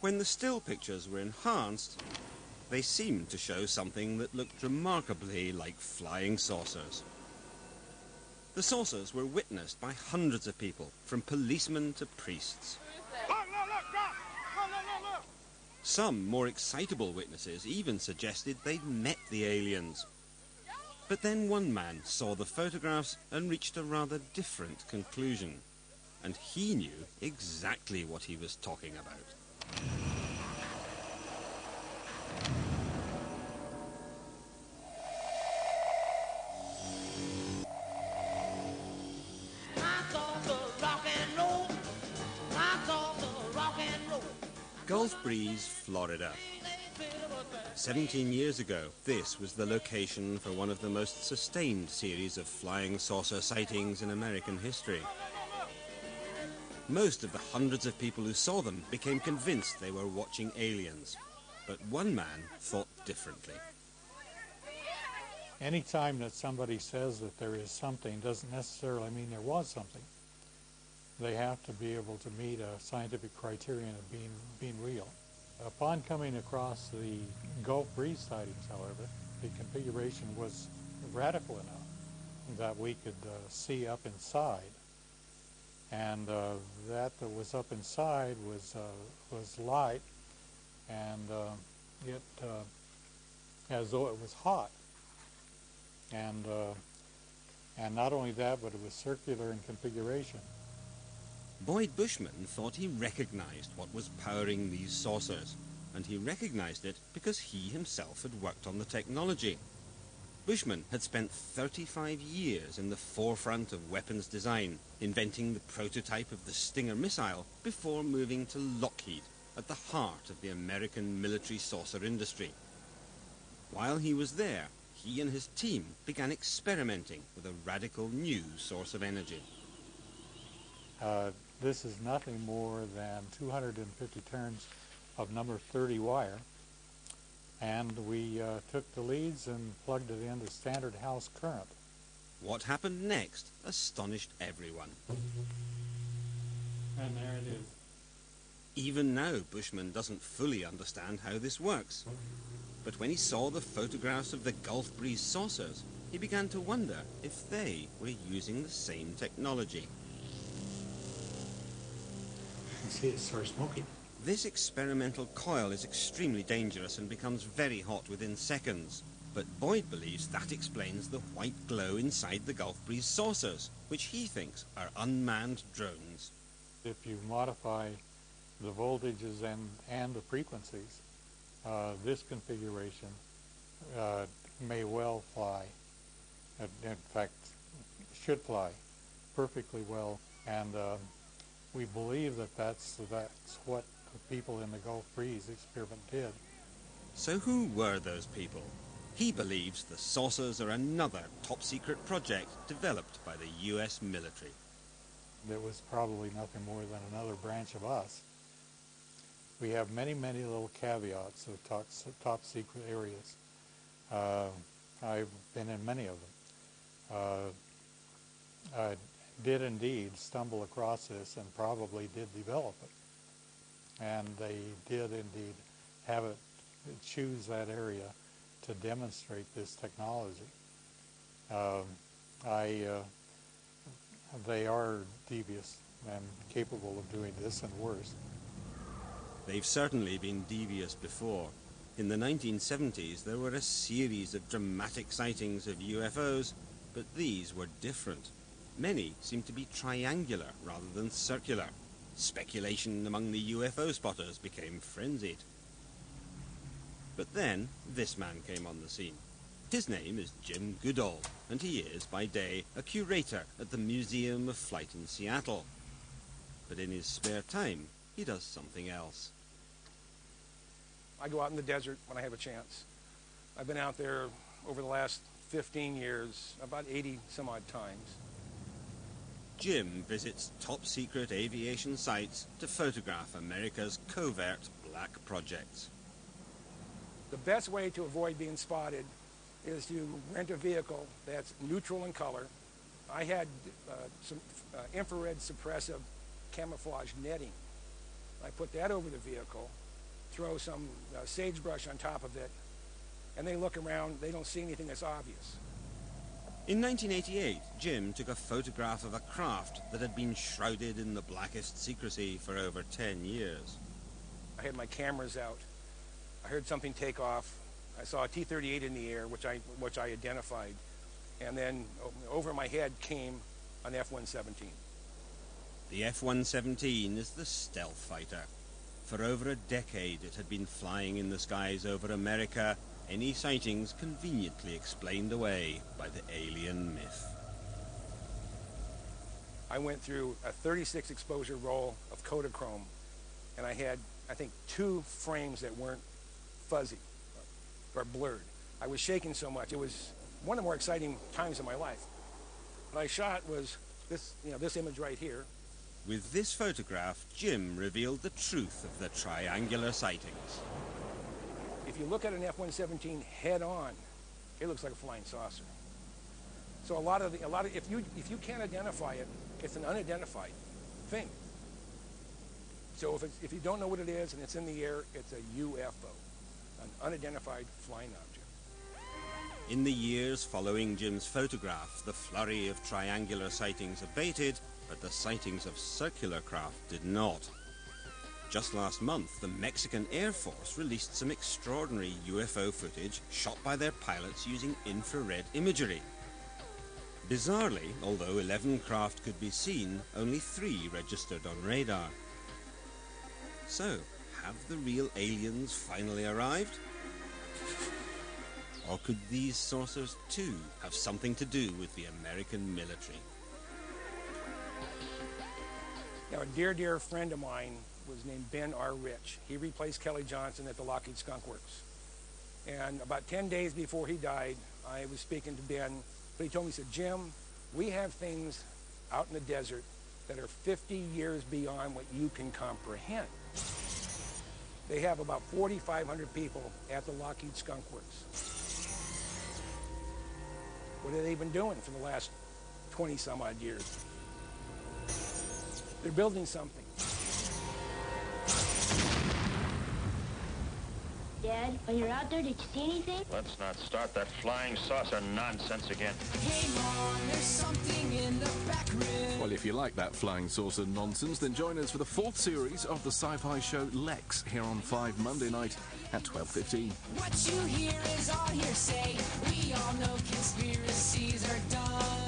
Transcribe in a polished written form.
When the still pictures were enhanced, they seemed to show something that looked remarkably like flying saucers. The saucers were witnessed by hundreds of people, from policemen to priests. Look! Some more excitable witnesses even suggested they'd met the aliens. But then one man saw the photographs and reached a rather different conclusion. And he knew exactly what he was talking about. Gulf Breeze, Florida. 17 years ago, this was the location for one of the most sustained series of flying saucer sightings in American history. Most of the hundreds of people who saw them became convinced they were watching aliens. But one man thought differently. Any time that somebody says that there is something doesn't necessarily mean there was something. They have to be able to meet a scientific criterion of being real. Upon coming across the Gulf Breeze sightings, however, the configuration was radical enough that we could see up inside. And that was up inside was light, and it as though it was hot. And not only that, but it was circular in configuration. Boyd Bushman thought he recognized what was powering these saucers, and he recognized it because he himself had worked on the technology. Bushman had spent 35 years in the forefront of weapons design, inventing the prototype of the Stinger missile before moving to Lockheed, at the heart of the American military saucer industry. While he was there, he and his team began experimenting with a radical new source of energy. This is nothing more than 250 turns of number 30 wire, and we took the leads and plugged it into standard house current. What happened next astonished everyone. And there it is. Even now, Bushman doesn't fully understand how this works. But when he saw the photographs of the Gulf Breeze saucers, he began to wonder if they were using the same technology. See, it starts smoking. This experimental coil is extremely dangerous and becomes very hot within seconds. But Boyd believes that explains the white glow inside the Gulf Breeze saucers, which he thinks are unmanned drones. If you modify the voltages and the frequencies, this configuration may well fly. In fact, should fly perfectly well. And we believe that that's what the people in the Gulf Breeze experiment did. So who were those people? He believes the saucers are another top-secret project developed by the U.S. military. It was probably nothing more than another branch of us. We have many, many little caveats of top-secret areas. I've been in many of them. I did indeed stumble across this and probably did develop it. And they did indeed have it choose that area to demonstrate this technology. They are devious and capable of doing this and worse. They've certainly been devious before. In the 1970s, there were a series of dramatic sightings of UFOs, but these were different. Many seemed to be triangular rather than circular. Speculation among the UFO spotters became frenzied. But then, this man came on the scene. His name is Jim Goodall, and he is, by day, a curator at the Museum of Flight in Seattle. But in his spare time, he does something else. I go out in the desert when I have a chance. I've been out there over the last 15 years, about 80 some odd times. Jim visits top-secret aviation sites to photograph America's covert black projects. The best way to avoid being spotted is to rent a vehicle that's neutral in color. I had some infrared suppressive camouflage netting. I put that over the vehicle, throw some sagebrush on top of it, and they look around, they don't see anything that's obvious. In 1988, Jim took a photograph of a craft that had been shrouded in the blackest secrecy for over 10 years. I had my cameras out. I heard something take off. I saw a T-38 in the air, which I identified. And then over my head came an F-117. The F-117 is the stealth fighter. For over a decade, it had been flying in the skies over America, any sightings conveniently explained away by the alien myth. I went through a 36 exposure roll of Kodachrome, and I had, I think, 2 frames that weren't fuzzy or blurred. I was shaking so much. It was one of the more exciting times of my life. What I shot was this, this image right here. With this photograph, Jim revealed the truth of the triangular sightings. If you look at an F-117 head on, it looks like a flying saucer. So if you can't identify it, it's an unidentified thing. So if you don't know what it is and it's in the air, it's a UFO, an unidentified flying object. In the years following Jim's photograph, the flurry of triangular sightings abated, but the sightings of circular craft did not. Just last month, the Mexican Air Force released some extraordinary UFO footage shot by their pilots using infrared imagery. Bizarrely, although 11 craft could be seen, only 3 registered on radar. So, have the real aliens finally arrived? Or could these saucers too have something to do with the American military? Now, a dear friend of mine was named Ben R. Rich. He replaced Kelly Johnson at the Lockheed Skunk Works. And about 10 days before he died, I was speaking to Ben, but he told me, he said, Jim, we have things out in the desert that are 50 years beyond what you can comprehend. They have about 4,500 people at the Lockheed Skunk Works. What have they been doing for the last 20-some-odd years? They're building something. Dad, when you're out there, did you see anything? Let's not start that flying saucer nonsense again. Hey, Mom, there's something in the back room. Well, if you like that flying saucer nonsense, then join us for the 4th series of the sci-fi show Lex here on 5 Monday night at 12:15. What you hear is all hearsay. We all know conspiracies are done.